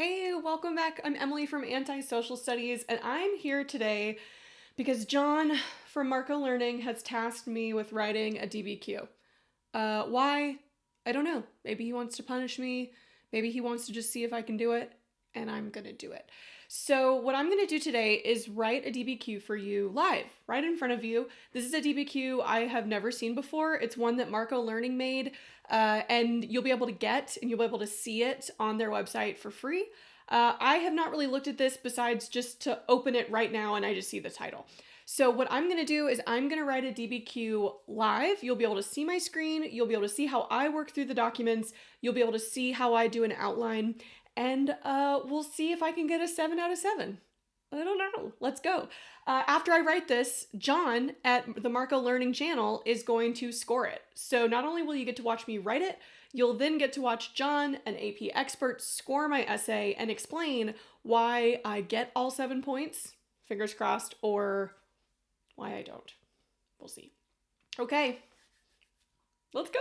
Hey, welcome back. I'm Emily from Anti-Social Studies, and I'm here today because John from Marco Learning has tasked me with writing a DBQ. Why? I don't know. Maybe he wants to punish me. Maybe he wants to just see if I can do it, and I'm gonna do it. So what I'm gonna do today is write a DBQ for you live, right in front of you. This is a DBQ I have never seen before. It's one that Marco Learning made, and you'll be able to get and you'll be able to see it on their website for free. I have not really looked at this besides just to open it right now and I just see the title. So what I'm going to do is I'm going to write a DBQ live. You'll be able to see my screen. You'll be able to see how I work through the documents. You'll be able to see how I do an outline. And we'll see if I can get a 7 out of 7. I don't know. Let's go. After I write this, John at the Marco Learning channel is going to score it. So not only will you get to watch me write it, you'll then get to watch John, an AP expert, score my essay and explain why I get all 7 points, fingers crossed, or why I don't. We'll see. Okay, let's go.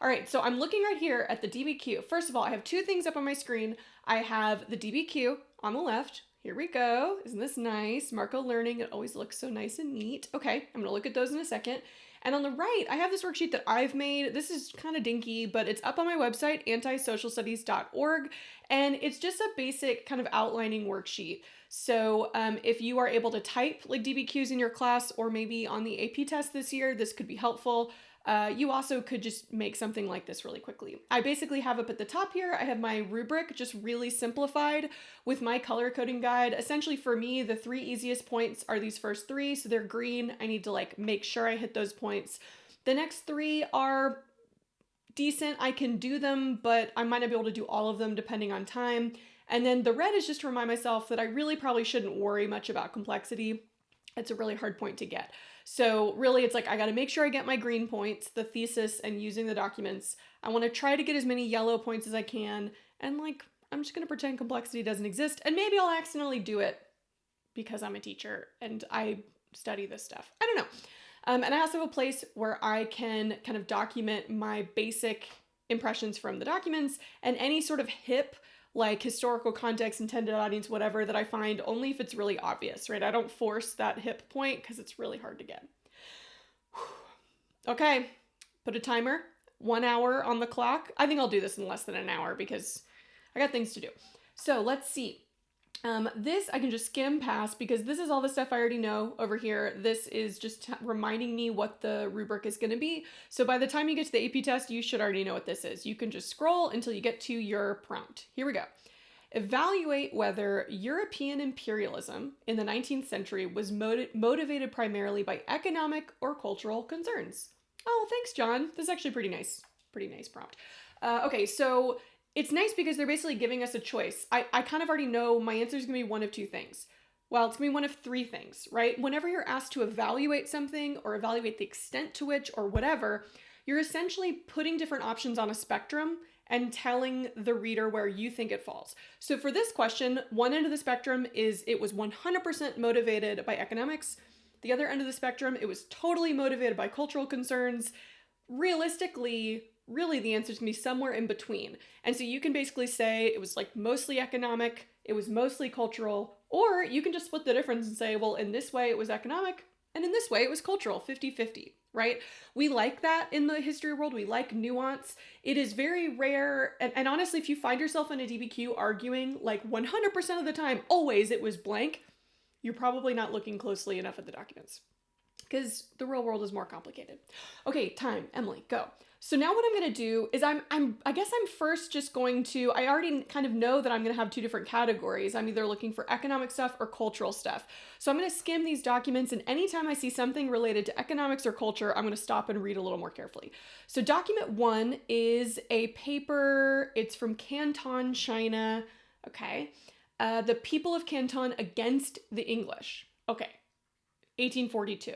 All right, so I'm looking right here at the DBQ. First of all, I have two things up on my screen. I have the DBQ on the left. Here we go. Isn't this nice? Marco Learning, it always looks so nice and neat. Okay, I'm gonna look at those in a second. And on the right, I have this worksheet that I've made. This is kind of dinky, but it's up on my website, antisocialstudies.org, and it's just a basic kind of outlining worksheet. So if you are able to type like DBQs in your class or maybe on the AP test this year, this could be helpful. You also could just make something like this really quickly. I basically have up at the top here, I have my rubric just really simplified with my color coding guide. Essentially for me, the 3 easiest points are these first 3. So they're green. I need to like make sure I hit those points. The next 3 are decent. I can do them, but I might not be able to do all of them depending on time. And then the red is just to remind myself that I really probably shouldn't worry much about complexity. It's a really hard point to get. So really it's like I got to make sure I get my green points, the thesis and using the documents. I want to try to get as many yellow points as I can. And like, I'm just going to pretend complexity doesn't exist. And maybe I'll accidentally do it because I'm a teacher and I study this stuff. I don't know. And I also have a place where I can kind of document my basic impressions from the documents and any sort of hip like historical context, intended audience, whatever, that I find only if it's really obvious, right? I don't force that hip point because it's really hard to get. Okay, put a timer, 1 hour on the clock. I think I'll do this in less than an hour because I got things to do. So let's see. This I can just skim past because this is all the stuff I already know over here. This is just reminding me what the rubric is going to be. So by the time you get to the AP test, you should already know what this is. You can just scroll until you get to your prompt. Here we go. Evaluate whether European imperialism in the 19th century was motivated primarily by economic or cultural concerns. Oh, thanks, John. This is actually pretty nice. Pretty nice prompt. Okay, so it's nice because they're basically giving us a choice. I kind of already know my answer is going to be one of 2 things. Well, it's going to be one of 3 things, right? Whenever you're asked to evaluate something or evaluate the extent to which or whatever, you're essentially putting different options on a spectrum and telling the reader where you think it falls. So for this question, one end of the spectrum is it was 100% motivated by economics. The other end of the spectrum, it was totally motivated by cultural concerns. Realistically, really the answer is going to be somewhere in between. And so you can basically say it was like mostly economic, it was mostly cultural, or you can just split the difference and say, well, in this way it was economic, and in this way it was cultural, 50-50, right? We like that in the history world. We like nuance. It is very rare. And honestly, if you find yourself in a DBQ arguing like 100% of the time, always it was blank, you're probably not looking closely enough at the documents because the real world is more complicated. Okay, time, Emily, go. So now what I'm going to do is I guess I'm first just going to, I already kind of know that I'm going to have 2 different categories. I'm either looking for economic stuff or cultural stuff. So I'm going to skim these documents, and anytime I see something related to economics or culture, I'm going to stop and read a little more carefully. So document 1 is a paper. It's from Canton, China. Okay. The people of Canton against the English. Okay. 1842.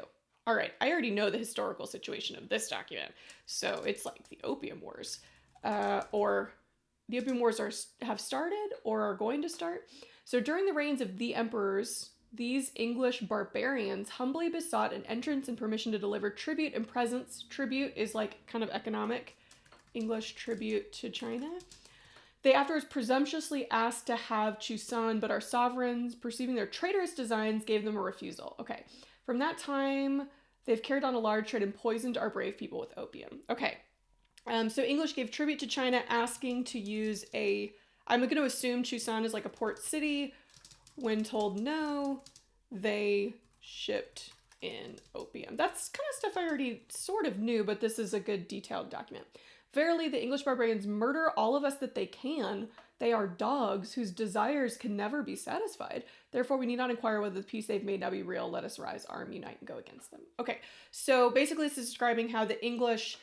All right, I already know the historical situation of this document. So it's like the Opium Wars, or the Opium Wars have started or are going to start. So during the reigns of the emperors, these English barbarians humbly besought an entrance and permission to deliver tribute and presents. Tribute is like kind of economic. English tribute to China. They afterwards presumptuously asked to have Chusan, but our sovereigns, perceiving their traitorous designs, gave them a refusal. Okay. From that time, they've carried on a large trade and poisoned our brave people with opium. Okay. So English gave tribute to China, asking to use I'm going to assume Chusan is like a port city. When told no, they shipped in opium. That's kind of stuff I already sort of knew, but this is a good detailed document. Verily, the English barbarians murder all of us that they can. They are dogs whose desires can never be satisfied. Therefore, we need not inquire whether the peace they've made now be real. Let us rise, arm, unite, and go against them. Okay, so basically this is describing how the English,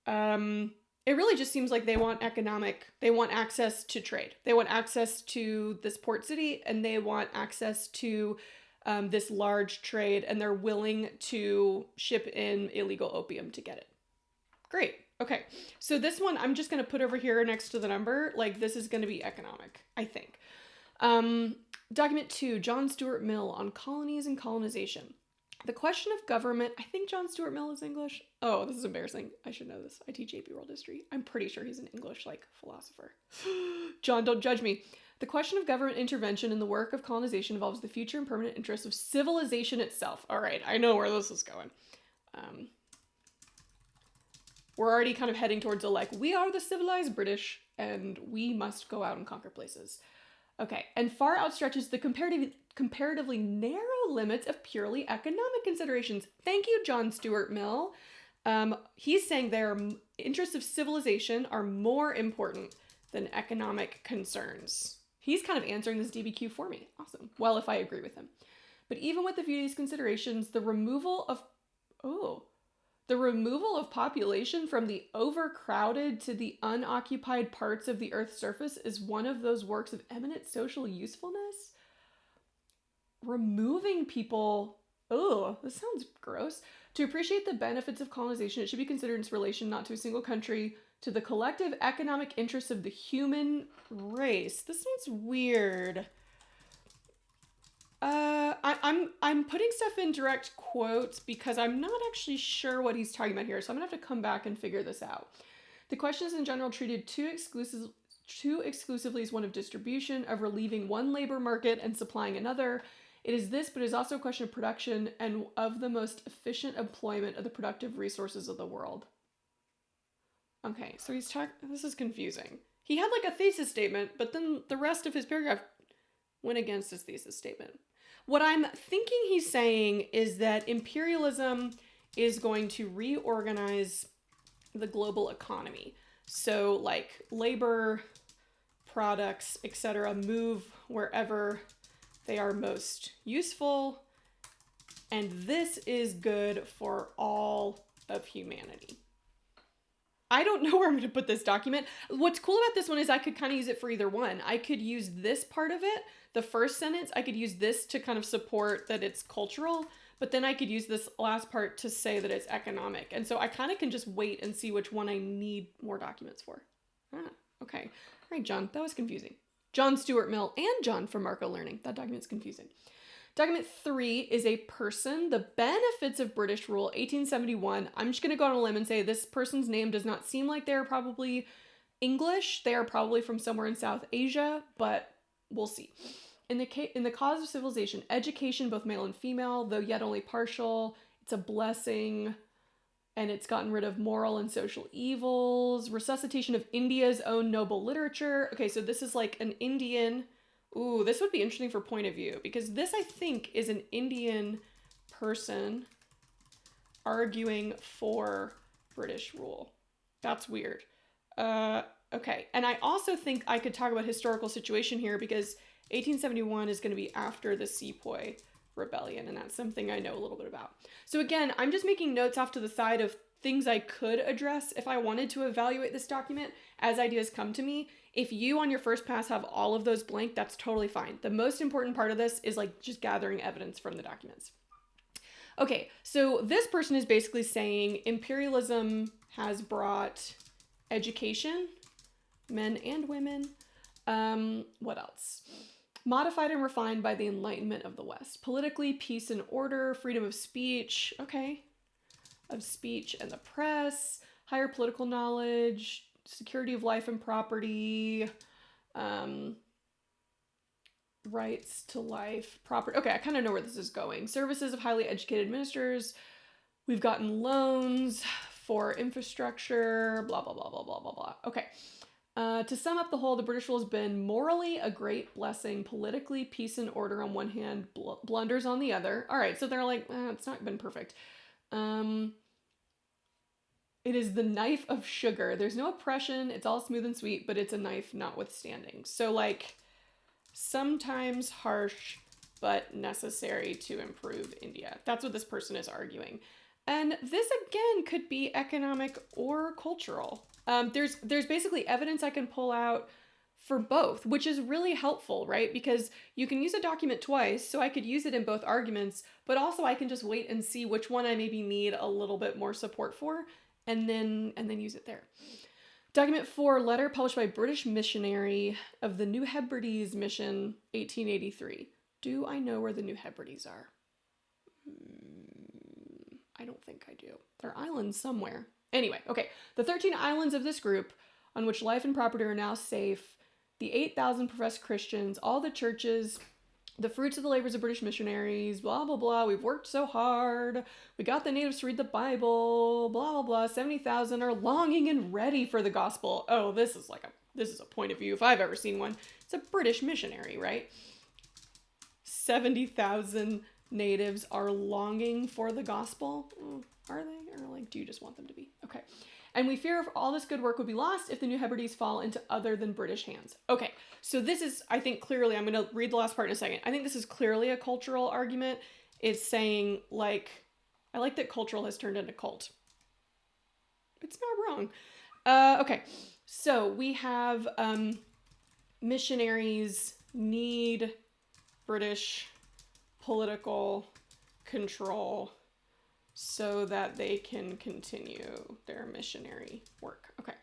it really just seems like they want access to trade. They want access to this port city, and they want access to this large trade, and they're willing to ship in illegal opium to get it. Great. Okay, so this one I'm just going to put over here next to the number. Like, this is going to be economic, I think. Document 2, John Stuart Mill on colonies and colonization. The question of government, I think John Stuart Mill is English. Oh, this is embarrassing. I should know this. I teach AP World History. I'm pretty sure he's an English, philosopher. John, don't judge me. The question of government intervention in the work of colonization involves the future and permanent interests of civilization itself. All right, I know where this is going. We're already kind of heading towards we are the civilized British, and we must go out and conquer places. Okay, and far outstretches the comparatively narrow limits of purely economic considerations. Thank you, John Stuart Mill. He's saying their interests of civilization are more important than economic concerns. He's kind of answering this DBQ for me. Awesome. Well, if I agree with him. But even with the view of these considerations, the removal of population from the overcrowded to the unoccupied parts of the Earth's surface is one of those works of eminent social usefulness. Removing people, this sounds gross. To appreciate the benefits of colonization, it should be considered in its relation not to a single country, to the collective economic interests of the human race. This sounds weird. I'm putting stuff in direct quotes because I'm not actually sure what he's talking about here, so I'm gonna have to come back and figure this out. The question is in general treated too exclusively as one of distribution, of relieving one labor market and supplying another. It is this, but it is also a question of production and of the most efficient employment of the productive resources of the world. Okay, so this is confusing. He had a thesis statement, but then the rest of his paragraph went against his thesis statement. What I'm thinking he's saying is that imperialism is going to reorganize the global economy. So labor, products, etc. move wherever they are most useful. And this is good for all of humanity. I don't know where I'm going to put this document. What's cool about this one is I could kind of use it for either one. I could use this part of it, the first sentence, I could use this to kind of support that it's cultural, but then I could use this last part to say that it's economic. And so I kind of can just wait and see which one I need more documents for. Okay. All right, John, that was confusing. John Stuart Mill and John from Marco Learning. That document's confusing. Document 3 is a person, the benefits of British rule, 1871. I'm just going to go on a limb and say this person's name does not seem like they're probably English. They are probably from somewhere in South Asia, but we'll see. In the cause of civilization, education, both male and female, though yet only partial, it's a blessing, and it's gotten rid of moral and social evils. Resuscitation of India's own noble literature. Okay, so this is an Indian... Ooh, this would be interesting for point of view, because this, I think, is an Indian person arguing for British rule. That's weird. Okay, and I also think I could talk about historical situation here, because 1871 is going to be after the Sepoy Rebellion, and that's something I know a little bit about. So again, I'm just making notes off to the side of things I could address if I wanted to evaluate this document as ideas come to me. If you on your first pass have all of those blank, that's totally fine. The most important part of this is just gathering evidence from the documents. Okay, so this person is basically saying imperialism has brought education, men and women. What else? Modified and refined by the Enlightenment of the West. Politically, peace and order, freedom of speech. Okay. Of speech and the press, higher political knowledge, security of life and property. Rights to life, property. Okay, I kind of know where this is going. Services of highly educated ministers. We've gotten loans for infrastructure, blah, blah, blah, blah, blah, blah, blah. Okay. To sum up the whole, the British rule has been morally a great blessing, politically peace and order on one hand, blunders on the other. All right, so they're like, it's not been perfect. It is the knife of sugar. There's no oppression. It's all smooth and sweet, but it's a knife notwithstanding. So like, sometimes harsh, but necessary to improve India. That's what this person is arguing. And this again could be economic or cultural. There's basically evidence I can pull out for both, which is really helpful, right? Because you can use a document twice, so I could use it in both arguments, but also I can just wait and see which one I maybe need a little bit more support for, and then use it there. Document 4, letter published by British missionary of the New Hebrides Mission, 1883. Do I know where the New Hebrides are? I don't think I do. They're islands somewhere. Anyway, okay. The 13 islands of this group, on which life and property are now safe, the 8,000 professed Christians, all the churches, the fruits of the labors of British missionaries, blah, blah, blah. We've worked so hard. We got the natives to read the Bible, blah, blah, blah. 70,000 are longing and ready for the gospel. Oh, this is a point of view if I've ever seen one. It's a British missionary, right? 70,000 natives are longing for the gospel. Are they? Or like, do you just want them to be? Okay. And we fear all this good work would be lost if the New Hebrides fall into other than British hands. Okay, so this is, I think clearly, I'm going to read the last part in a second. I think this is clearly a cultural argument. It's saying, like, I like that cultural has turned into cult. It's not wrong. Okay, so we have missionaries need British political control so that they can continue their missionary work. Okay.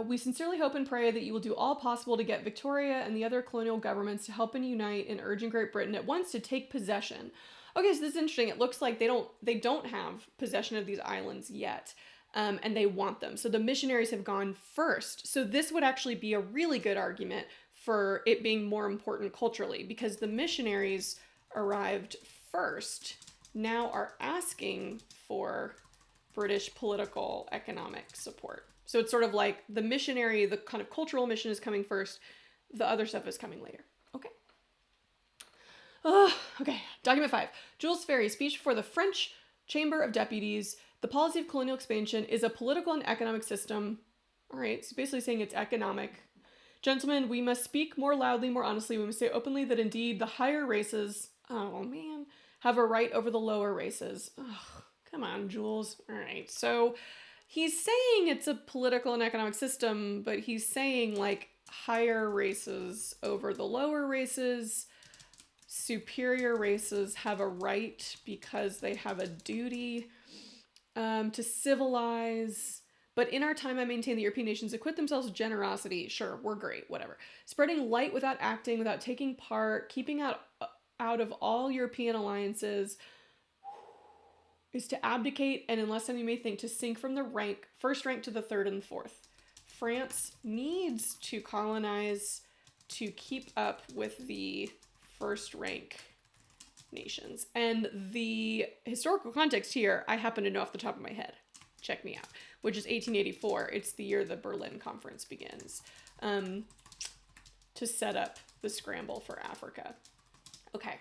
We sincerely hope and pray that you will do all possible to get Victoria and the other colonial governments to help and unite in urging Great Britain at once to take possession. Okay, so this is interesting. It looks like they don't have possession of these islands yet, and they want them. So the missionaries have gone first. So this would actually be a really good argument for it being more important culturally, because the missionaries arrived first, now are asking for British political economic support. So it's sort of like the missionary, the kind of cultural mission is coming first, the other stuff is coming later. Okay. Okay, document 5. Jules Ferry, speech before the French Chamber of Deputies. The policy of colonial expansion is a political and economic system. All right, so basically saying it's economic. Gentlemen, we must speak more loudly, more honestly. We must say openly that indeed the higher races, oh man, have a right over the lower races. Ugh, come on, Jules. All right, so he's saying it's a political and economic system, but he's saying like higher races over the lower races. Superior races have a right because they have a duty to civilize. But in our time, I maintain the European nations acquit themselves with generosity. Sure, we're great, whatever. Spreading light without acting, without taking part, keeping out of all European alliances is to abdicate, and in less time you may think, to sink from the first rank to the third and fourth. France needs to colonize to keep up with the first rank nations. And the historical context here, I happen to know off the top of my head. Check me out. Which is 1884. It's the year the Berlin Conference begins to set up the scramble for Africa. Okay.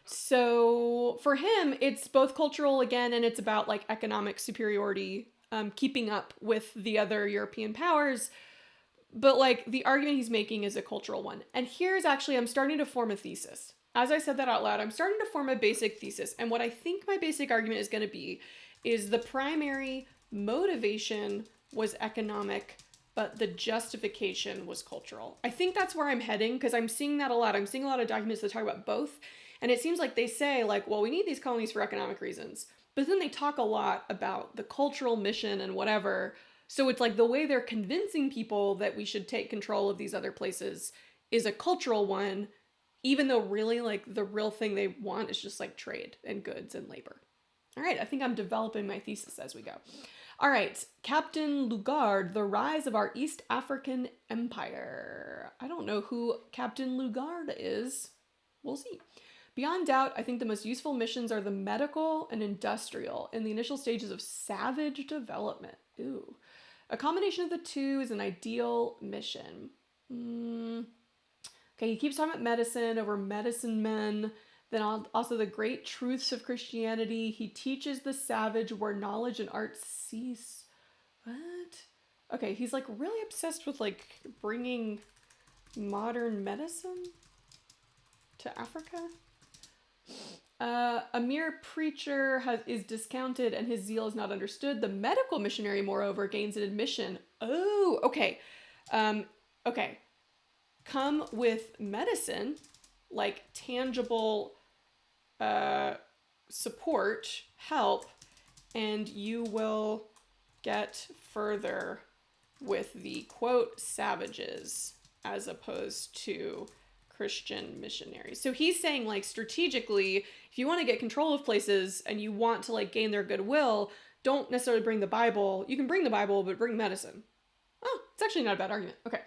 So for him, it's both cultural again, and it's about like economic superiority, keeping up with the other European powers. But like the argument he's making is a cultural one. And here's actually, I'm starting to form a thesis. As I said that out loud, I'm starting to form a basic thesis. And what I think my basic argument is going to be is the primary motivation was economic, but the justification was cultural. I think that's where I'm heading, because I'm seeing that a lot. I'm seeing a lot of documents that talk about both. And it seems like they say like, well, we need these colonies for economic reasons. But then they talk a lot about the cultural mission and whatever. So it's like the way they're convincing people that we should take control of these other places is a cultural one, even though really like the real thing they want is just like trade and goods and labor. All right, I think I'm developing my thesis as we go. All right, Captain Lugard, The Rise of Our East African Empire. I don't know who Captain Lugard is. We'll see. Beyond doubt, I think the most useful missions are the medical and industrial in the initial stages of savage development. Ooh. A combination of the two is an ideal mission. Okay, he keeps talking about medicine over medicine men. Then also the great truths of Christianity. He teaches the savage where knowledge and art cease. What? Okay, he's like really obsessed with like bringing modern medicine to Africa. A mere preacher is discounted and his zeal is not understood. The medical missionary, moreover, gains an admission. Oh, okay. Okay. Come with medicine, like tangible support, help, and you will get further with the, quote, savages, as opposed to Christian missionaries. So he's saying, like, strategically, if you want to get control of places and you want to, like, gain their goodwill, don't necessarily bring the Bible. You can bring the Bible, but bring medicine. Oh, it's actually not a bad argument. Okay.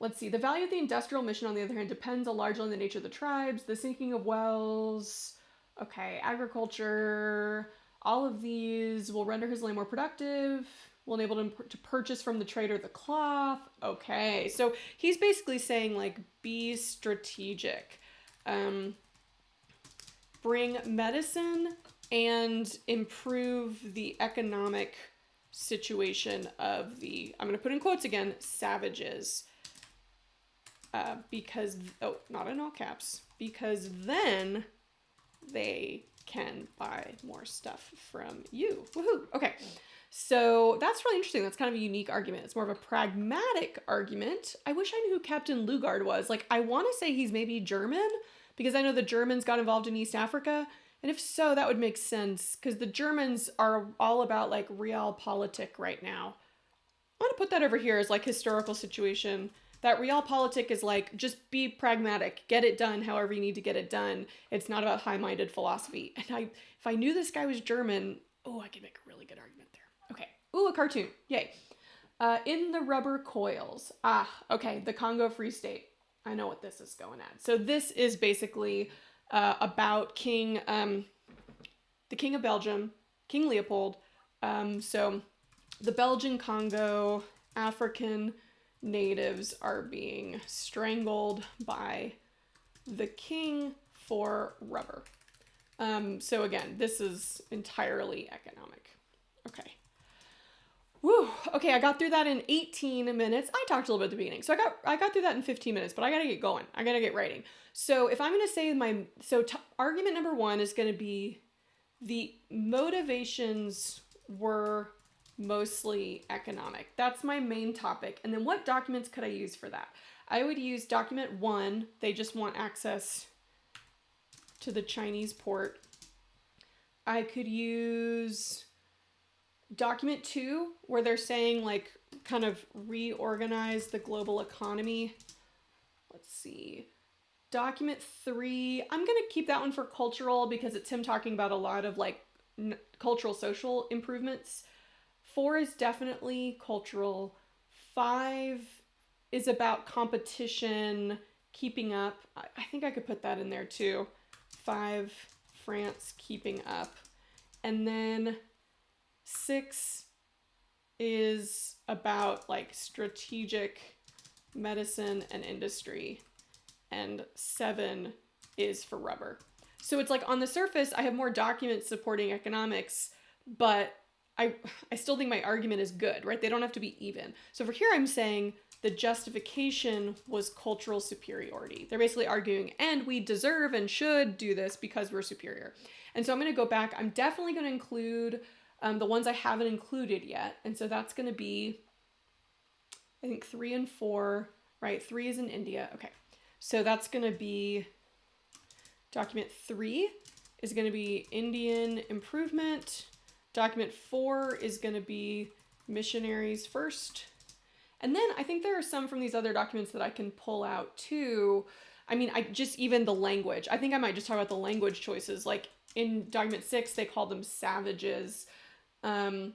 Let's see. The value of the industrial mission, on the other hand, depends largely on the nature of the tribes, the sinking of wells, okay, agriculture. All of these will render his land more productive, will enable him to purchase from the trader the cloth. Okay, so he's basically saying, like, be strategic. Bring medicine and improve the economic situation of the, I'm going to put in quotes again, savages. Because, oh, not in all caps, because then they can buy more stuff from you. Woohoo! Okay, so that's really interesting. That's kind of a unique argument. It's more of a pragmatic argument. I wish I knew who Captain Lugard was. Like, I want to say he's maybe German, because I know the Germans got involved in East Africa, and if so, that would make sense, because the Germans are all about, like, realpolitik right now. I want to put that over here as, like, historical situation. That realpolitik is like, just be pragmatic, get it done however you need to get it done. It's not about high-minded philosophy. And if I knew this guy was German, oh, I could make a really good argument there. Okay. Ooh, a cartoon. Yay. In the rubber coils. Okay, the Congo Free State. I know what this is going at. So this is basically about the King of Belgium, King Leopold. So the Belgian Congo, African natives are being strangled by the king for rubber. So again, this is entirely economic. Okay. Woo. Okay, I got through that in 18 minutes. I talked a little bit at the beginning. So I got through that in 15 minutes, but I got to get going. I got to get writing. So if I'm going to say argument number one is going to be the motivations were mostly economic. That's my main topic. And then what documents could I use for that? I would use document 1. They just want access to the Chinese port. I could use document 2, where they're saying, like, kind of reorganize the global economy. Let's see. Document 3, I'm going to keep that one for cultural, because it's him talking about a lot of, like, cultural social improvements. 4 is definitely cultural. 5 is about competition, keeping up. I think I could put that in there too. 5, France keeping up. And then 6 is about, like, strategic medicine and industry. And 7 is for rubber. So it's like, on the surface, I have more documents supporting economics, but I still think my argument is good, right? They don't have to be even. So for here, I'm saying the justification was cultural superiority. They're basically arguing, and we deserve and should do this because we're superior. And so I'm going to go back. I'm definitely going to include the ones I haven't included yet. And so that's going to be, I think, 3 and 4, right? 3 is in India. Okay. So that's going to be document 3 is going to be Indian improvement. Document 4 is going to be missionaries first. And then I think there are some from these other documents that I can pull out too. I mean, even the language. I think I might just talk about the language choices. Like in document 6, they call them savages. Um,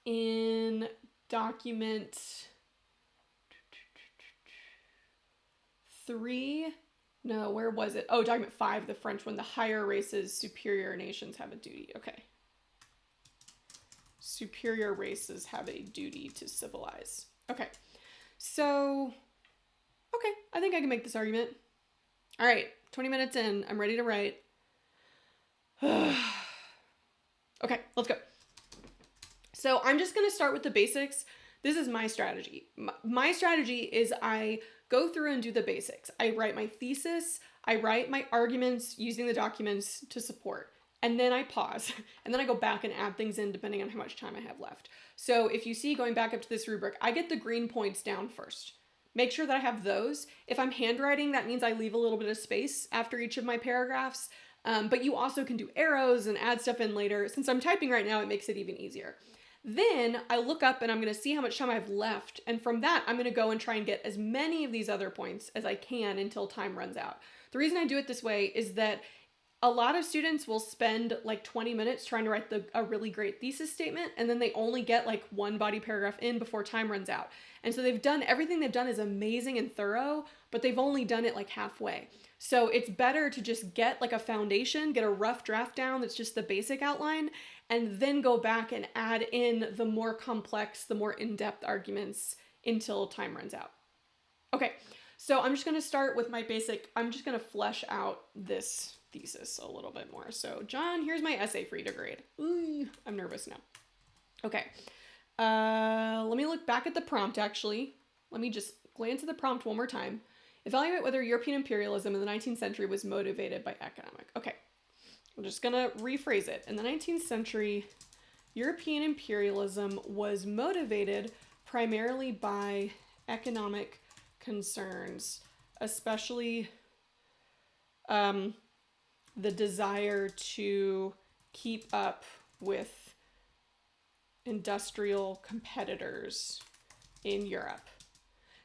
in document 3, no, where was it? Oh, document 5, the French one, the higher races, superior nations have a duty. Okay. Superior races have a duty to civilize. Okay. So, okay, I think I can make this argument. All right, 20 minutes in, I'm ready to write. Okay, let's go. So I'm just going to start with the basics. This is my strategy. My strategy is I go through and do the basics. I write my thesis, I write my arguments using the documents to support, and then I pause, and then I go back and add things in depending on how much time I have left. So if you see going back up to this rubric, I get the green points down first. Make sure that I have those. If I'm handwriting, that means I leave a little bit of space after each of my paragraphs. But you also can do arrows and add stuff in later. Since I'm typing right now, it makes it even easier. Then I look up and I'm going to see how much time I have left. And from that, I'm going to go and try and get as many of these other points as I can until time runs out. The reason I do it this way is that a lot of students will spend like 20 minutes trying to write a really great thesis statement, and then they only get like one body paragraph in before time runs out. And so everything they've done is amazing and thorough, but they've only done it like halfway. So it's better to just get like a foundation, get a rough draft down that's just the basic outline, and then go back and add in the more complex, the more in-depth arguments until time runs out. Okay, so I'm just going to start with my basic, I'm just going to flesh out this thesis a little bit more. So John, here's my essay for you to grade. Ooh, I'm nervous now. Okay, let me look back at the prompt actually. Let me just glance at the prompt one more time. Evaluate whether European imperialism in the 19th century was motivated by economic. Okay, I'm just gonna rephrase it. In the 19th century, European imperialism was motivated primarily by economic concerns, especially the desire to keep up with industrial competitors in Europe.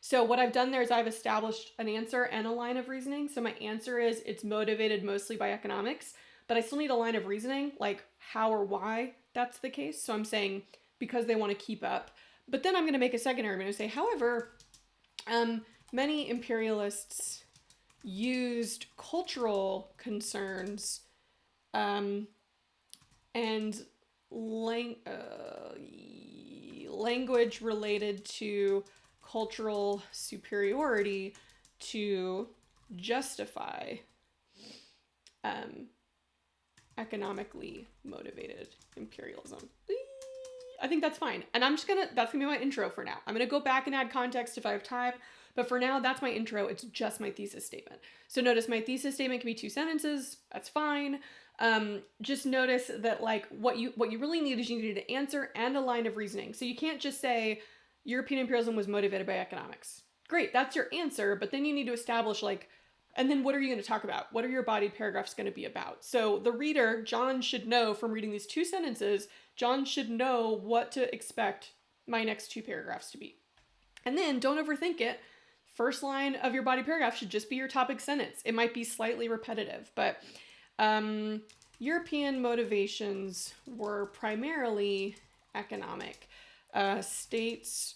So what I've done there is I've established an answer and a line of reasoning. So my answer is it's motivated mostly by economics, but I still need a line of reasoning, like how or why that's the case. So I'm saying because they want to keep up. But then I'm going to make a second argument and say, however, many imperialists used cultural concerns and language related to cultural superiority to justify economically motivated imperialism. I think that's fine. And that's gonna be my intro for now. I'm gonna go back and add context if I have time, but for now, that's my intro. It's just my thesis statement. So notice my thesis statement can be 2 sentences. That's fine. Just notice that like what you really need is you need an answer and a line of reasoning. So you can't just say European imperialism was motivated by economics. Great, that's your answer, but then you need to establish like, and then what are you going to talk about? What are your body paragraphs going to be about? So the reader, John, should know from reading these 2 sentences, John should know what to expect my next 2 paragraphs to be. And then don't overthink it. First line of your body paragraph should just be your topic sentence. It might be slightly repetitive, but European motivations were primarily economic. States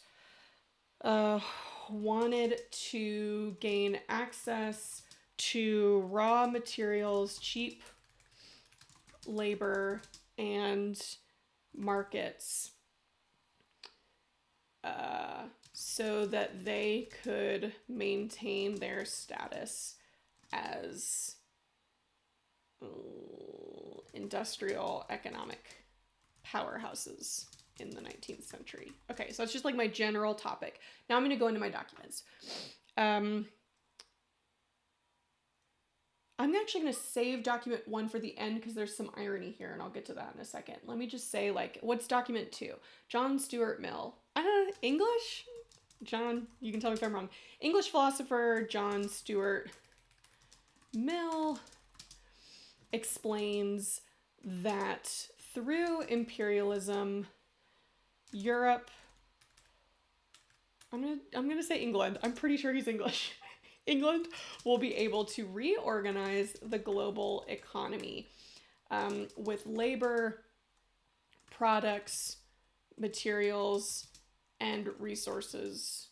wanted to gain access to raw materials, cheap labor, and markets so that they could maintain their status as industrial economic powerhouses in the 19th century. Okay, so it's just like my general topic. Now I'm going to go into my documents. I'm actually going to save document 1 for the end because there's some irony here, and I'll get to that in a second. Let me just say, like, what's document 2? John Stuart Mill. English? John, you can tell me if I'm wrong. English philosopher John Stuart Mill explains that through imperialism, Europe, I'm gonna say England. I'm pretty sure he's English. England will be able to reorganize the global economy with labor products, materials, and resources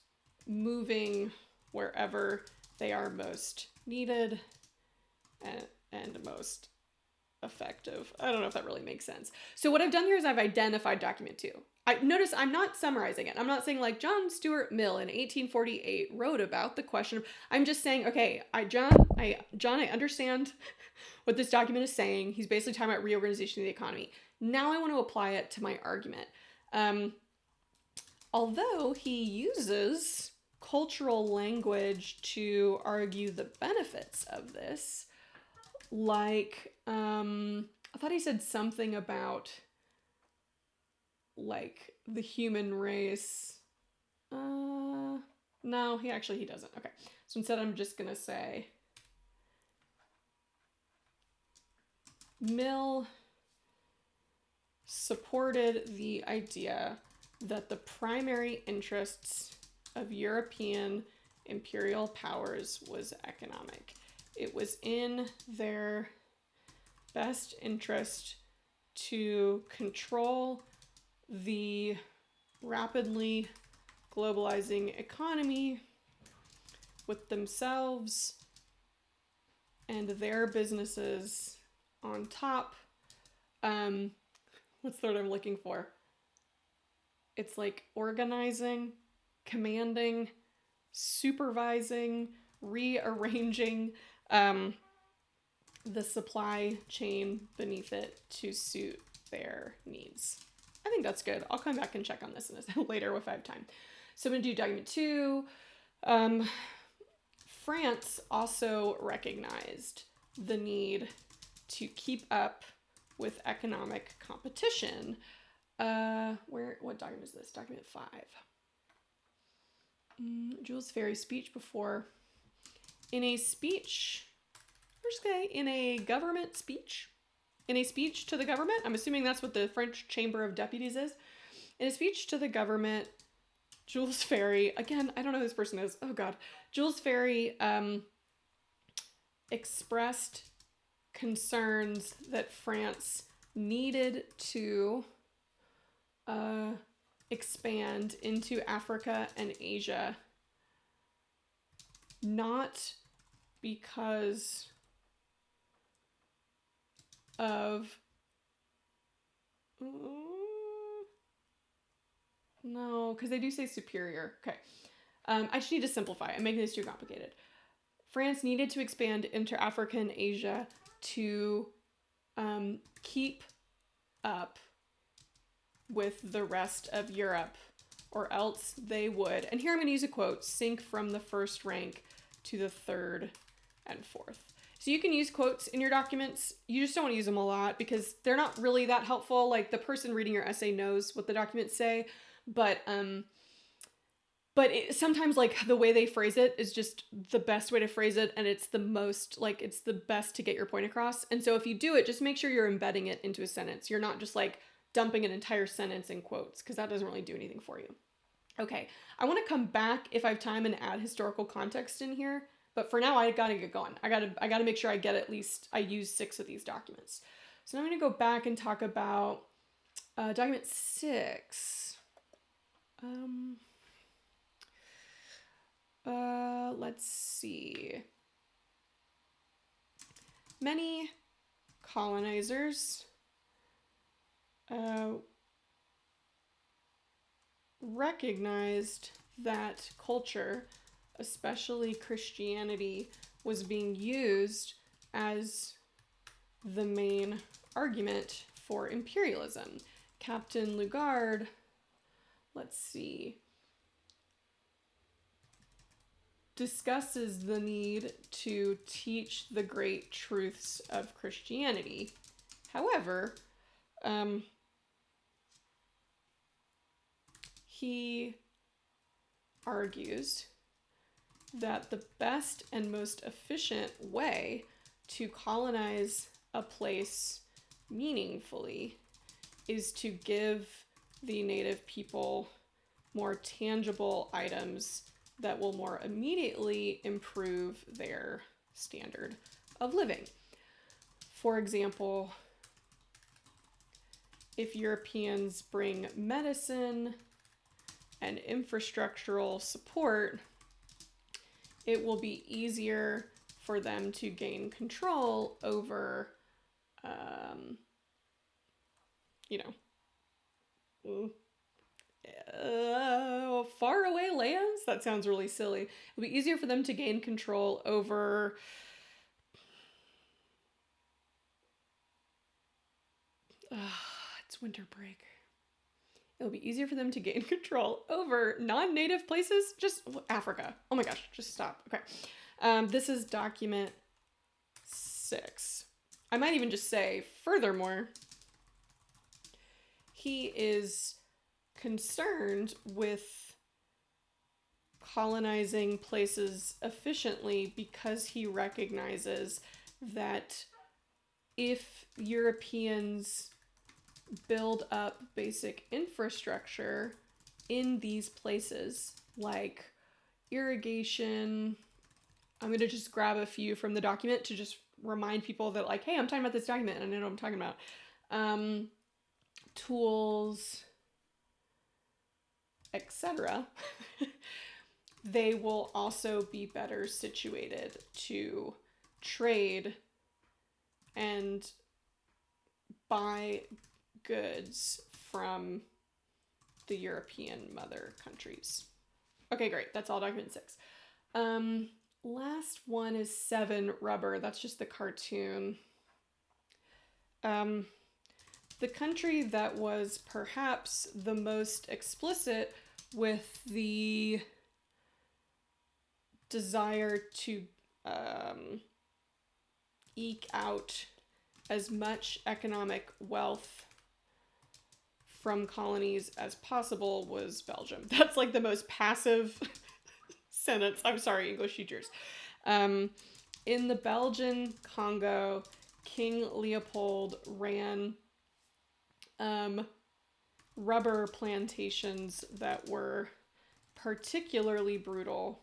moving wherever they are most needed and most effective. I don't know if that really makes sense. So what I've done here is I've identified document 2. Notice I'm not summarizing it. I'm not saying like John Stuart Mill in 1848 wrote about the question. I'm just saying, okay, John, I understand what this document is saying. He's basically talking about reorganization of the economy. Now I want to apply it to my argument. Although he uses cultural language to argue the benefits of this, like, I thought he said something about, like, the human race. No, he doesn't. Okay. So instead I'm just going to say, Mill supported the idea that the primary interests of European imperial powers was economic. It was in their best interest to control the rapidly globalizing economy with themselves and their businesses on top. What's the word I'm looking for? It's like organizing, commanding, supervising, rearranging the supply chain beneath it to suit their needs. I think that's good. I'll come back and check on this later if I have time. So I'm going to do document 2. France also recognized the need to keep up with economic competition. What document is this? Document 5. Jules Ferry's speech before. In a speech, in a government speech, in a speech to the government, I'm assuming that's what the French Chamber of Deputies is. In a speech to the government, Jules Ferry, again, I don't know who this person is. Oh God. Jules Ferry expressed concerns that France needed to expand into Africa and Asia, not because of no, because they do say superior. Okay. I just need to simplify. I'm making this too complicated. France needed to expand into Africa and Asia to keep up with the rest of Europe, or else they would, and here I'm going to use a quote, sink from the first rank to the third and fourth. So you can use quotes in your documents. You just don't want to use them a lot because they're not really that helpful. Like the person reading your essay knows what the documents say, but sometimes like the way they phrase it is just the best way to phrase it, and it's the most, like, it's the best to get your point across. And so if you do it, just make sure you're embedding it into a sentence. You're not just like dumping an entire sentence in quotes, because that doesn't really do anything for you. Okay, I want to come back if I have time and add historical context in here, but for now I gotta get going. I gotta make sure I get at least, I use 6 of these documents. So now I'm gonna go back and talk about document 6. Let's see. Many colonizers recognized that culture, especially Christianity, was being used as the main argument for imperialism. Captain Lugard, let's see, discusses the need to teach the great truths of Christianity. However, he argues that the best and most efficient way to colonize a place meaningfully is to give the native people more tangible items that will more immediately improve their standard of living. For example, if Europeans bring medicine and infrastructural support, it will be easier for them to gain control over, far away lands. That sounds really silly. It'll be easier for them to gain control over it's winter break. It'll be easier for them to gain control over non-native places. Just Africa. Oh my gosh, just stop. Okay. This is document 6. I might even just say, furthermore, he is concerned with colonizing places efficiently because he recognizes that if Europeans build up basic infrastructure in these places, like irrigation, I'm going to just grab a few from the document to just remind people that, like, hey, I'm talking about this document and I know what I'm talking about. Tools, etc. They will also be better situated to trade and buy goods from the European mother countries. Okay, great. That's all document 6. Last one is 7, rubber. That's just the cartoon. The country that was perhaps the most explicit with the desire to eke out as much economic wealth from colonies as possible was Belgium. That's like the most passive sentence. I'm sorry, English teachers. In the Belgian Congo, King Leopold ran rubber plantations that were particularly brutal.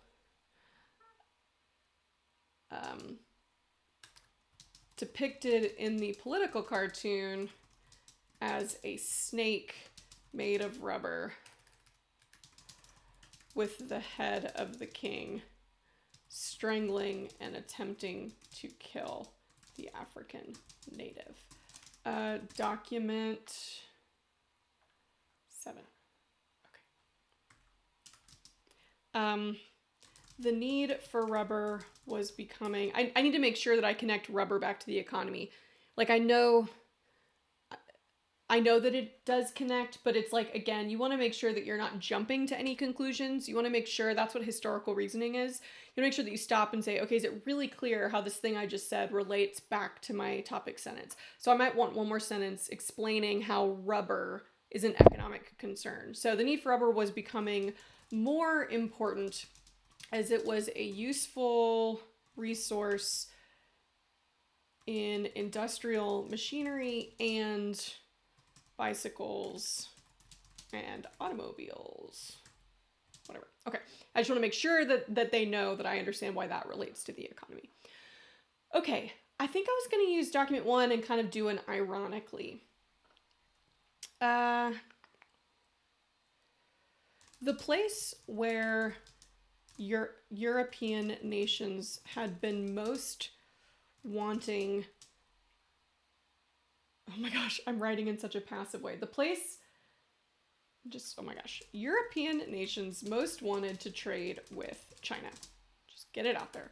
Depicted in the political cartoon as a snake made of rubber with the head of the king strangling and attempting to kill the African native. Document 7. Okay. The need for rubber was becoming... I need to make sure that I connect rubber back to the economy. Like, I know that it does connect, but it's like, again, you want to make sure that you're not jumping to any conclusions. You want to make sure that's what historical reasoning is. You want to make sure that you stop and say, okay, is it really clear how this thing I just said relates back to my topic sentence? So I might want one more sentence explaining how rubber is an economic concern. So the need for rubber was becoming more important as it was a useful resource in industrial machinery and bicycles and automobiles, whatever. Okay, I just want to make sure that they know that I understand why that relates to the economy. Okay, I think I was going to use document 1 and kind of do an ironically. The place where European nations had been most wanting... Oh my gosh, I'm writing in such a passive way. The place... oh my gosh. European nations most wanted to trade with China. Just get it out there.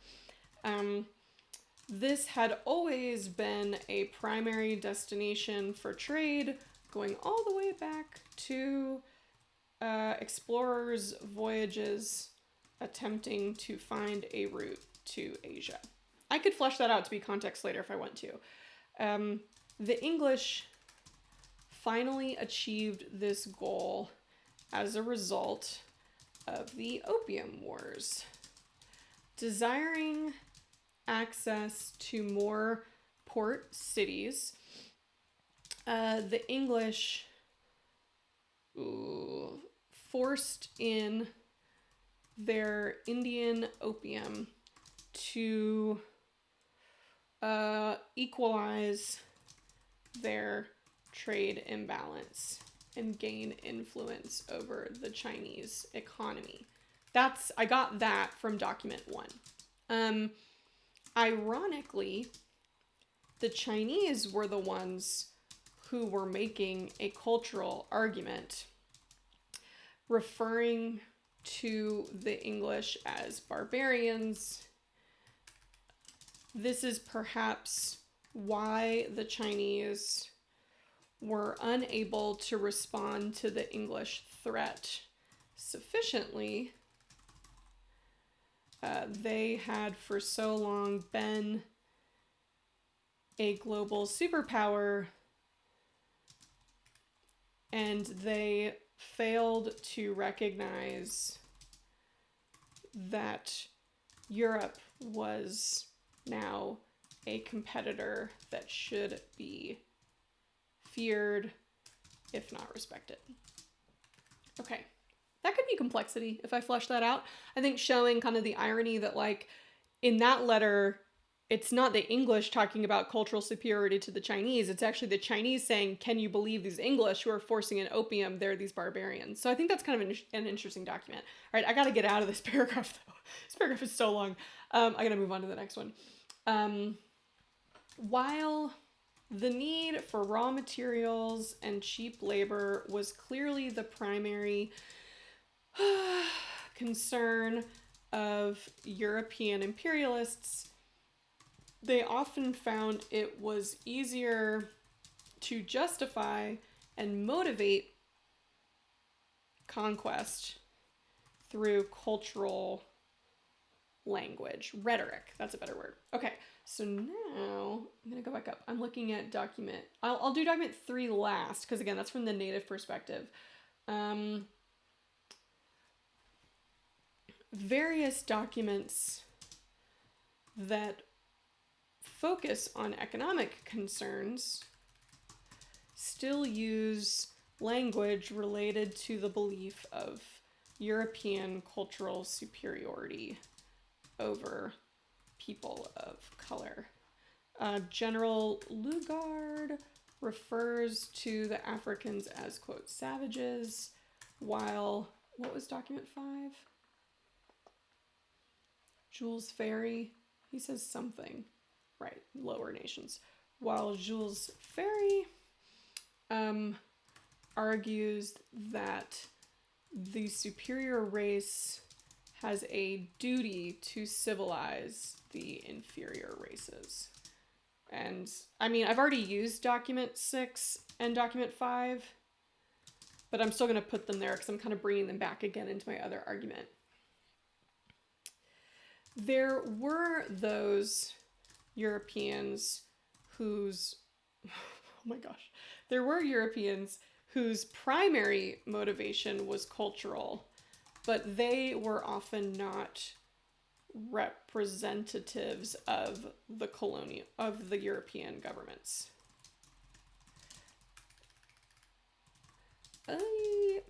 This had always been a primary destination for trade, going all the way back to explorers' voyages attempting to find a route to Asia. I could flesh that out to be context later if I want to. The English finally achieved this goal as a result of the Opium Wars. Desiring access to more port cities, the English forced in their Indian opium to equalize their trade imbalance and gain influence over the Chinese economy. I got that from document 1. Ironically, the Chinese were the ones who were making a cultural argument referring to the English as barbarians. This is perhaps why the Chinese were unable to respond to the English threat sufficiently. They had for so long been a global superpower, and they failed to recognize that Europe was now a competitor that should be feared, if not respected. Okay, that could be complexity if I flesh that out. I think showing kind of the irony that, like, in that letter, it's not the English talking about cultural superiority to the Chinese. It's actually the Chinese saying, can you believe these English who are forcing in opium? They're these barbarians. So I think that's kind of an interesting document. All right, I got to get out of this paragraph, though. This paragraph is so long. I got to move on to the next one. While the need for raw materials and cheap labor was clearly the primary concern of European imperialists, they often found it was easier to justify and motivate conquest through cultural language, rhetoric. That's a better word. Okay, so now I'm going to go back up. I'm looking at document. I'll do document 3 last, because again, that's from the native perspective. Various documents that focus on economic concerns still use language related to the belief of European cultural superiority over people of color. General Lugard refers to the Africans as, quote, savages, while, what was document 5? Jules Ferry, he says something. Right, lower nations. While Jules Ferry argues that the superior race has a duty to civilize the inferior races. And I mean, I've already used document 6 and document 5, but I'm still going to put them there because I'm kind of bringing them back again into my other argument. There were those Europeans whose, oh my gosh, there were Europeans whose primary motivation was cultural, but they were often not representatives of the European governments.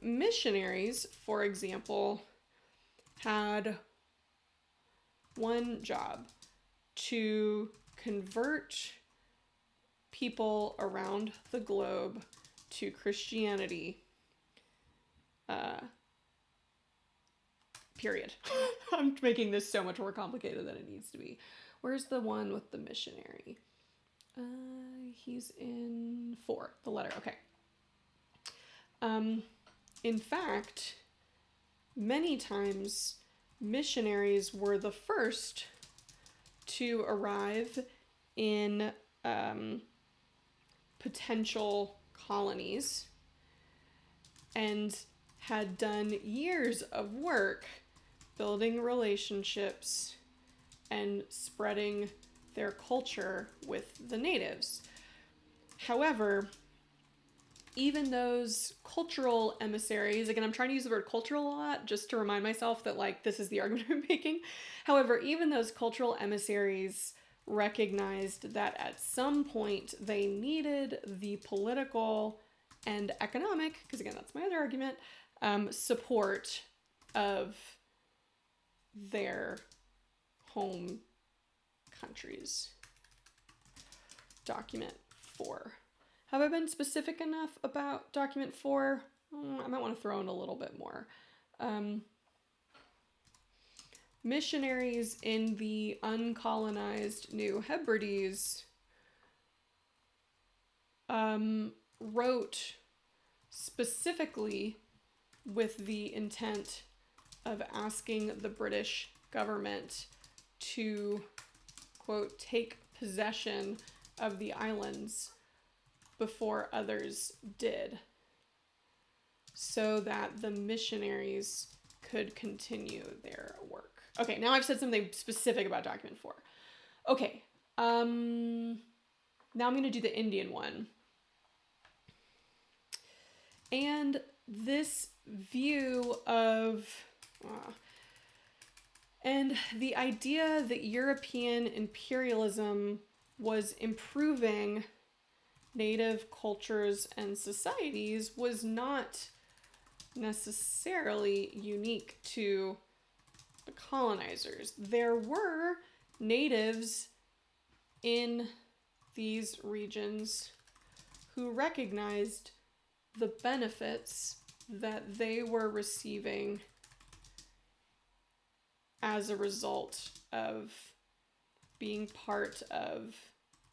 Missionaries, for example, had one job: to convert people around the globe to Christianity. Period. I'm making this so much more complicated than it needs to be. Where's the one with the missionary? He's in 4, the letter. Okay. In fact, many times missionaries were the first to arrive in potential colonies and had done years of work building relationships and spreading their culture with the natives. However, even those cultural emissaries, again, I'm trying to use the word cultural a lot just to remind myself that, like, this is the argument I'm making. However, even those cultural emissaries recognized that at some point they needed the political and economic, because again, that's my other argument, support of their home countries. Document 4. Have I been specific enough about document 4? I might want to throw in a little bit more. Missionaries in the uncolonized New Hebrides wrote specifically with the intent of asking the British government to, quote, take possession of the islands before others did, so that the missionaries could continue their work. Okay, now I've said something specific about document 4. Okay, now I'm going to do the Indian one. And this view of, and the idea that European imperialism was improving native cultures and societies was not necessarily unique to the colonizers. There were natives in these regions who recognized the benefits that they were receiving as a result of being part of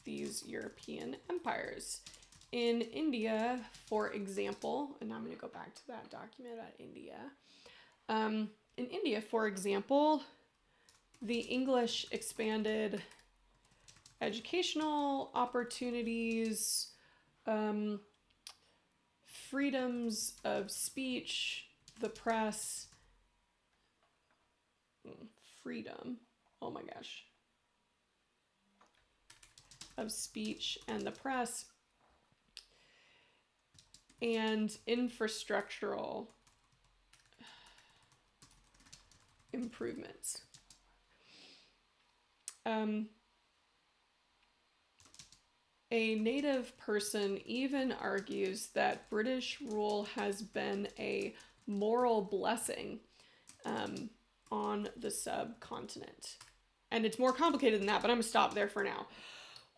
these European empires. In India, for example, and now I'm going to go back to that document about India. In India, for example, the English expanded educational opportunities, freedoms of speech, the press, freedom, oh my gosh, of speech and the press, and infrastructural improvements. A native person even argues that British rule has been a moral blessing on the subcontinent. And it's more complicated than that, but I'm gonna stop there for now.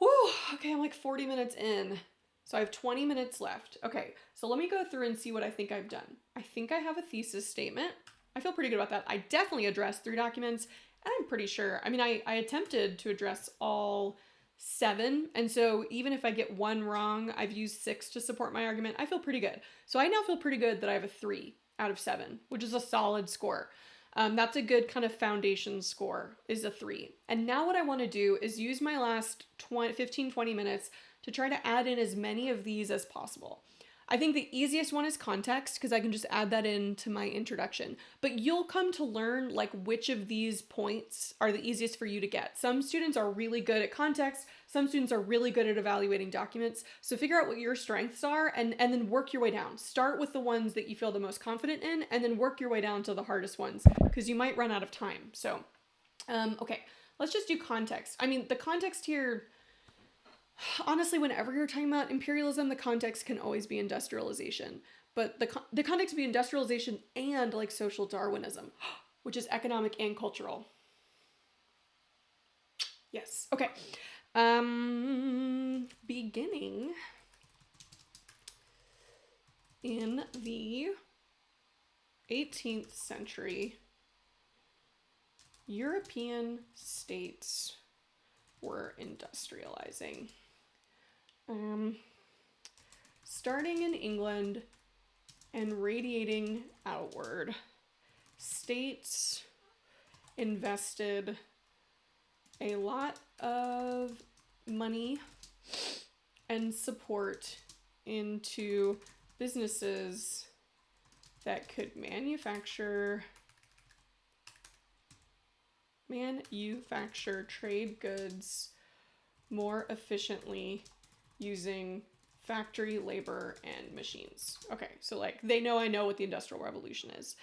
Woo, okay, I'm like 40 minutes in. So I have 20 minutes left. Okay, so let me go through and see what I think I've done. I think I have a thesis statement. I feel pretty good about that. I definitely addressed 3 documents, and I'm pretty sure. I mean, I attempted to address all 7, and so even if I get 1 wrong, I've used 6 to support my argument. I feel pretty good. So I now feel pretty good that I have a 3 out of 7, which is a solid score. That's a good kind of foundation score, is a 3. And now what I want to do is use my last 15-20 minutes to try to add in as many of these as possible. I think the easiest one is context, because I can just add that into my introduction. But you'll come to learn like which of these points are the easiest for you to get. Some students are really good at context. Some students are really good at evaluating documents. So figure out what your strengths are and then work your way down. Start with the ones that you feel the most confident in, and then work your way down to the hardest ones, because you might run out of time. So, okay, let's just do context. I mean, the context here, honestly, whenever you're talking about imperialism, the context can always be industrialization. But the context would be industrialization and like social Darwinism, which is economic and cultural. Yes, okay. Beginning in the 18th century, European states were industrializing. Starting in England and radiating outward, states invested a lot of money and support into businesses that could manufacture trade goods more efficiently using factory labor and machines. Okay, so like I know what the Industrial Revolution is.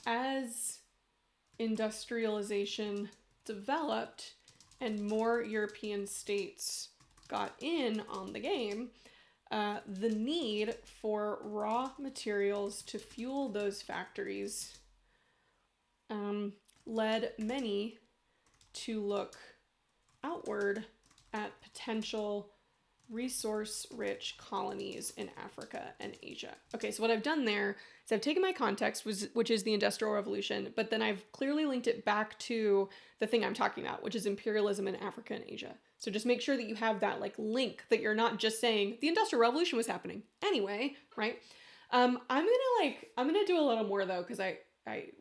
As industrialization developed and more European states got in on the game, the need for raw materials to fuel those factories led many to look outward at potential resource-rich colonies in Africa and Asia. Okay, so what I've done there is I've taken my context, which is the Industrial Revolution, but then I've clearly linked it back to the thing I'm talking about, which is imperialism in Africa and Asia. So just make sure that you have that like link, that you're not just saying the Industrial Revolution was happening anyway, right? I'm gonna do a little more though, because I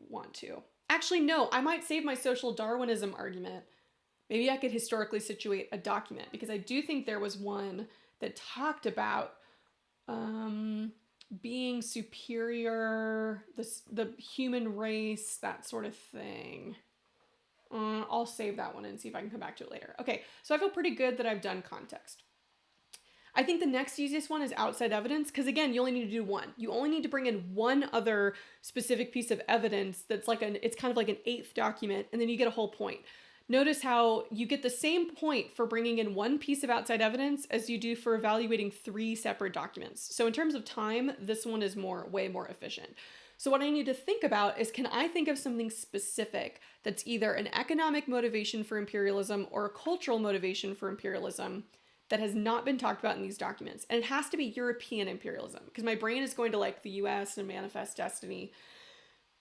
want to. Actually, no, I might save my social Darwinism argument. Maybe I could historically situate a document, because I do think there was one that talked about being superior, the human race, that sort of thing. I'll save that one and see if I can come back to it later. Okay, so I feel pretty good that I've done context. I think the next easiest one is outside evidence, because again, you only need to do one. You only need to bring in one other specific piece of evidence that's like it's kind of like an eighth document, and then you get a whole point. Notice how you get the same point for bringing in one piece of outside evidence as you do for evaluating 3 separate documents. So in terms of time, this one is way more efficient. So what I need to think about is, can I think of something specific that's either an economic motivation for imperialism or a cultural motivation for imperialism that has not been talked about in these documents? And it has to be European imperialism, because my brain is going to like the US and Manifest Destiny,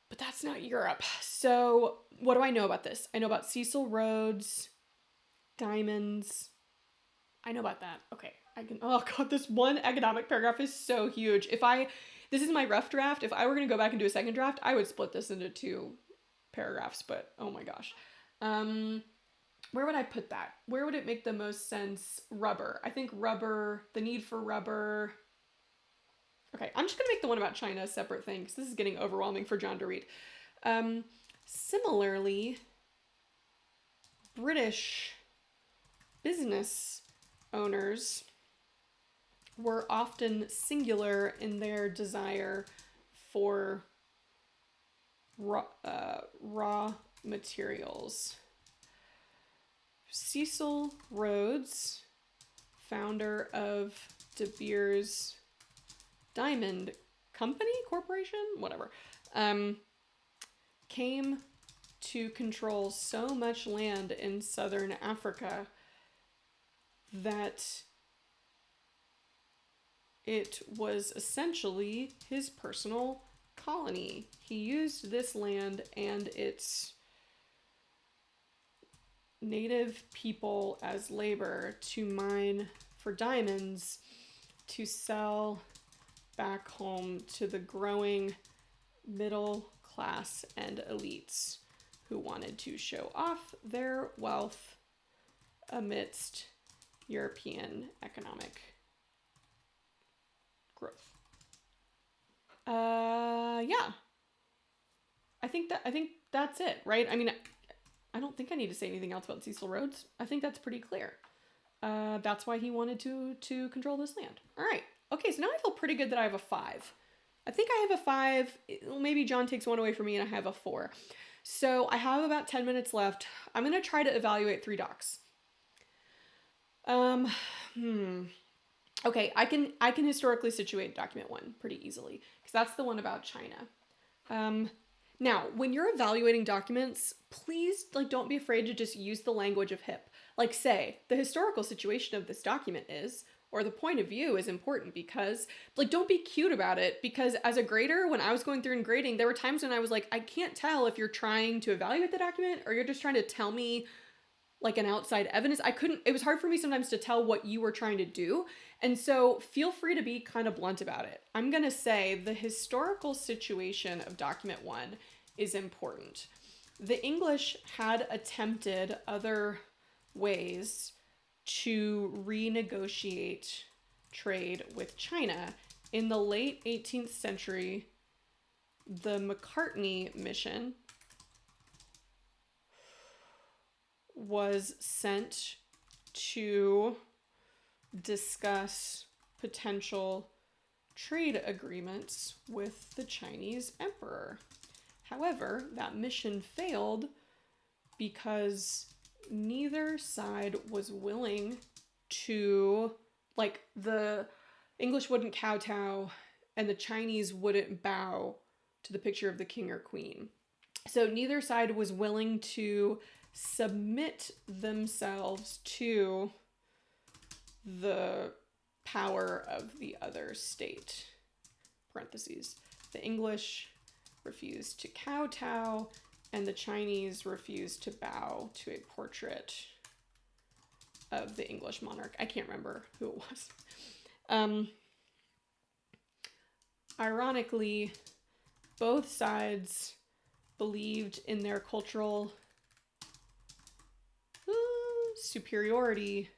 but that's not Europe. So what do I know about this? I know about Cecil Rhodes, diamonds. I know about that. Okay, oh God, this one economic paragraph is so huge. This is my rough draft. If I were going to go back and do a second draft, I would split this into 2 paragraphs, but oh my gosh. Where would I put that? Where would it make the most sense? Rubber. I think rubber, the need for rubber. Okay, I'm just going to make the one about China a separate thing, because this is getting overwhelming for John to read. Similarly, British business owners were often singular in their desire for raw materials. Cecil Rhodes, founder of De Beers Diamond Company Corporation, whatever, came to control so much land in southern Africa that it was essentially his personal colony. He used this land and its native people as labor to mine for diamonds to sell back home to the growing middle class and elites who wanted to show off their wealth amidst European economic growth. Yeah. I think that's it, right? I mean, I don't think I need to say anything else about Cecil Rhodes. I think that's pretty clear. That's why he wanted to control this land. All right. Okay, so now I feel pretty good that I have a 5. I think I have a 5. Maybe John takes 1 away from me and I have a 4. So I have about 10 minutes left. I'm going to try to evaluate 3 docs. Okay, I can historically situate document 1 pretty easily, because that's the one about China. Now, when you're evaluating documents, please don't be afraid to just use the language of HIP. Like, say, the historical situation of this document is, or the point of view is important, because, don't be cute about it, because as a grader, when I was going through and grading, there were times when I was like, I can't tell if you're trying to evaluate the document or you're just trying to tell me an outside evidence. It was hard for me sometimes to tell what you were trying to do. And so feel free to be kind of blunt about it. I'm going to say the historical situation of document 1 is important. The English had attempted other ways to renegotiate trade with China. In the late 18th century, the Macartney mission was sent to discuss potential trade agreements with the Chinese emperor. However, that mission failed because neither side was willing to, the English wouldn't kowtow and the Chinese wouldn't bow to the picture of the king or queen. So neither side was willing to submit themselves to the power of the other state. Parentheses. The English refused to kowtow, and the Chinese refused to bow to a portrait of the English monarch. I can't remember who it was. Ironically, both sides believed in their cultural superiority,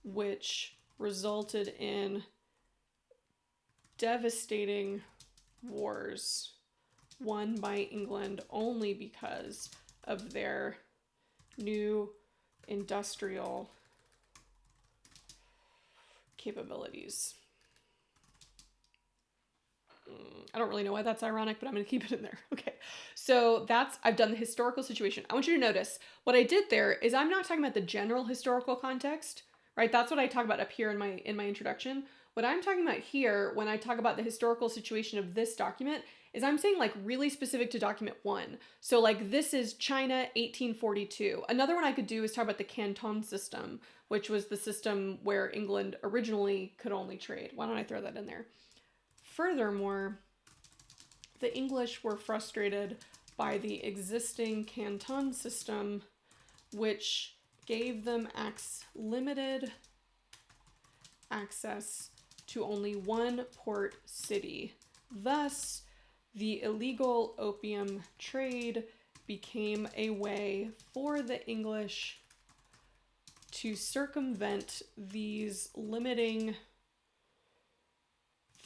which resulted in devastating wars won by England only because of their new industrial capabilities. I don't really know why that's ironic, but I'm going to keep it in there. Okay. So I've done the historical situation. I want you to notice what I did there is I'm not talking about the general historical context, right? That's what I talk about up here in my introduction. What I'm talking about here when I talk about the historical situation of this document is I'm saying like really specific to document 1. So like this is China 1842. Another one I could do is talk about the Canton system, which was the system where England originally could only trade. Why don't I throw that in there? Furthermore, the English were frustrated by the existing Canton system, which gave them limited access to only one port city. Thus, the illegal opium trade became a way for the English to circumvent these limiting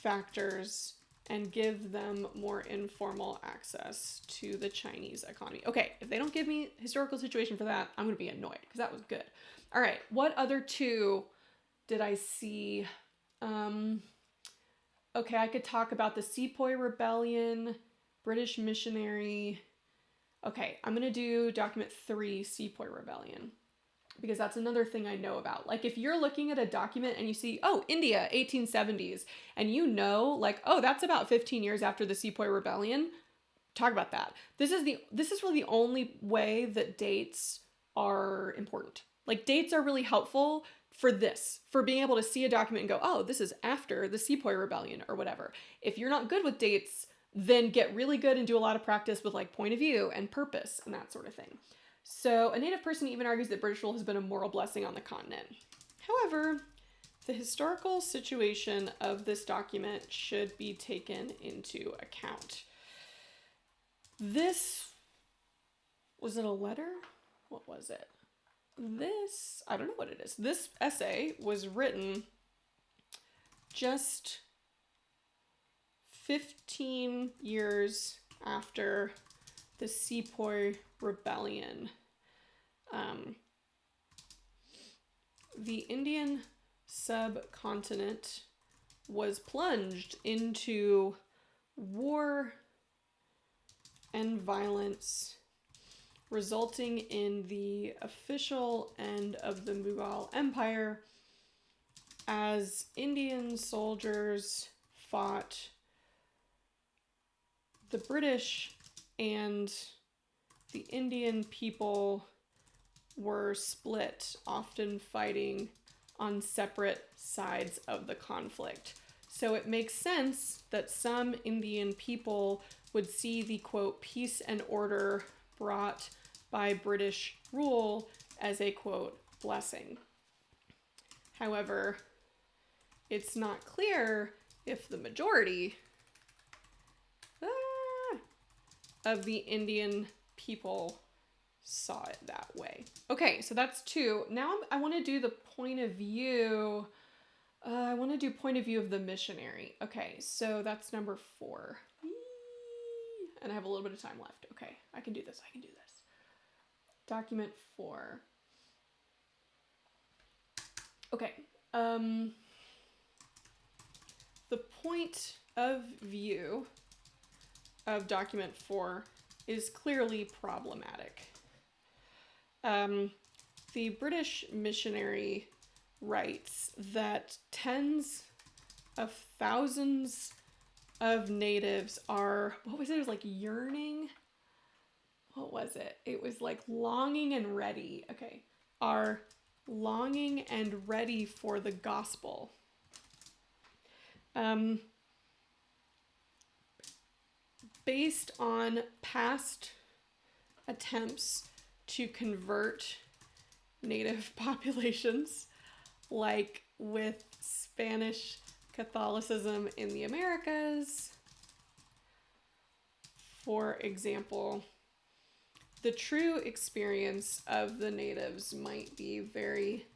factors and give them more informal access to the Chinese economy. Okay, if they don't give me historical situation for that, I'm going to be annoyed because that was good. All right, what other two did I see? Okay, I could talk about the Sepoy Rebellion, British missionary. Okay, I'm going to do document 3, Sepoy Rebellion, because that's another thing I know about. Like if you're looking at a document and you see, oh, India, 1870s, and you know, like, oh, that's about 15 years after the Sepoy Rebellion, talk about that. This is really the only way that dates are important. Like dates are really helpful for this, for being able to see a document and go, oh, this is after the Sepoy Rebellion or whatever. If you're not good with dates, then get really good and do a lot of practice with like point of view and purpose and that sort of thing. So a native person even argues that British rule has been a moral blessing on the continent. However, the historical situation of this document should be taken into account. Was it a letter? What was it? I don't know what it is. This essay was written just 15 years after the Sepoy Rebellion. The Indian subcontinent was plunged into war and violence, resulting in the official end of the Mughal Empire as Indian soldiers fought the British, and the Indian people were split, often fighting on separate sides of the conflict. So it makes sense that some Indian people would see the, quote, peace and order brought by British rule as a, quote, blessing. However, it's not clear if the majority of the Indian people saw it that way. Okay, so that's 2. Now I want to do the point of view. I want to do point of view of the missionary. Okay, so that's number 4. And I have a little bit of time left. Okay, I can do this. Document 4. Okay. The point of view of document 4 is clearly problematic. The British missionary writes that tens of thousands of natives are, what was it? It was like yearning. What was it? It was like longing and ready. Okay. Are longing and ready for the gospel. Based on past attempts to convert native populations, like with Spanish Catholicism in the Americas, for example, the true experience of the natives might be very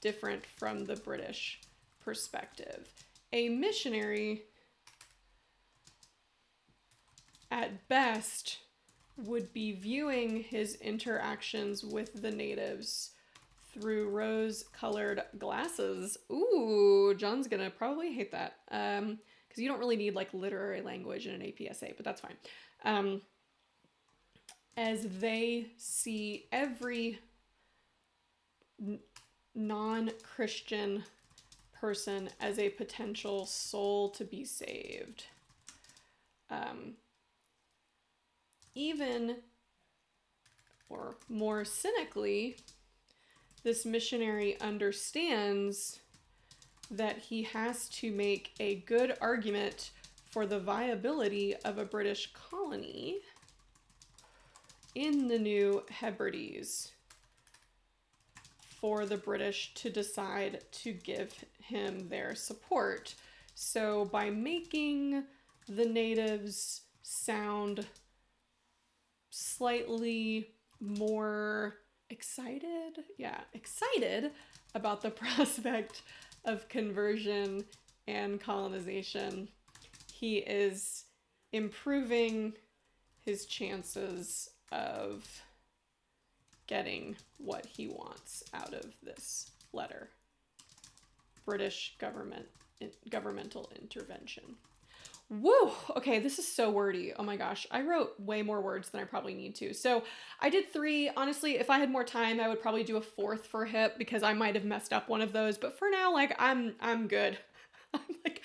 different from the British perspective. A missionary, at best, would be viewing his interactions with the natives through rose-colored glasses. Ooh, John's gonna probably hate that, because you don't really need like literary language in an APSA, but that's fine. As they see every non-Christian person as a potential soul to be saved. Even, or more cynically, this missionary understands that he has to make a good argument for the viability of a British colony in the New Hebrides for the British to decide to give him their support. So by making the natives sound slightly more excited about the prospect of conversion and colonization, he is improving his chances of getting what he wants out of this letter. British governmental intervention. Woo! Okay, this is so wordy. Oh my gosh. I wrote way more words than I probably need to. So I did 3. Honestly, if I had more time, I would probably do a 4th for hip because I might have messed up one of those. But for now, like, I'm good. I'm like,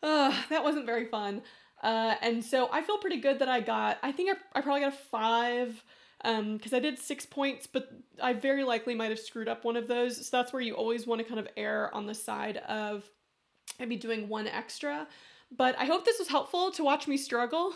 that wasn't very fun. And so I feel pretty good that I think I probably got a 5, because I did 6 points, but I very likely might have screwed up one of those. So that's where you always want to kind of err on the side of maybe doing 1 extra. But I hope this was helpful to watch me struggle.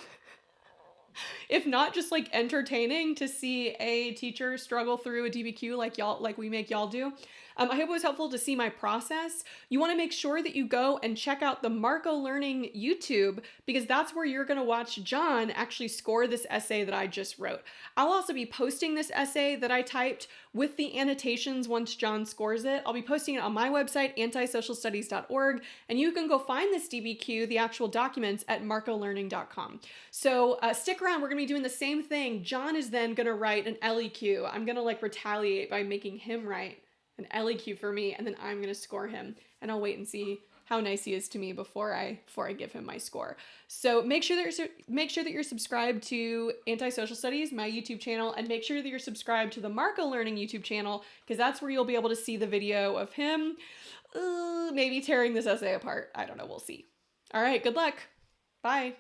If not, just like entertaining to see a teacher struggle through a DBQ like we make y'all do. I hope it was helpful to see my process. You want to make sure that you go and check out the Marco Learning YouTube, because that's where you're going to watch John actually score this essay that I just wrote. I'll also be posting this essay that I typed with the annotations once John scores it. I'll be posting it on my website, antisocialstudies.org, and you can go find this DBQ, the actual documents, at marcolearning.com. So stick around. We're going to be doing the same thing. John is then going to write an LEQ. I'm going to like retaliate by making him write an LEQ for me, and then I'm going to score him, and I'll wait and see how nice he is to me before I give him my score. So make sure that you're subscribed to Antisocial Studies, my YouTube channel, and make sure that you're subscribed to the Marco Learning YouTube channel, because that's where you'll be able to see the video of him maybe tearing this essay apart. I don't know. We'll see. All right. Good luck. Bye.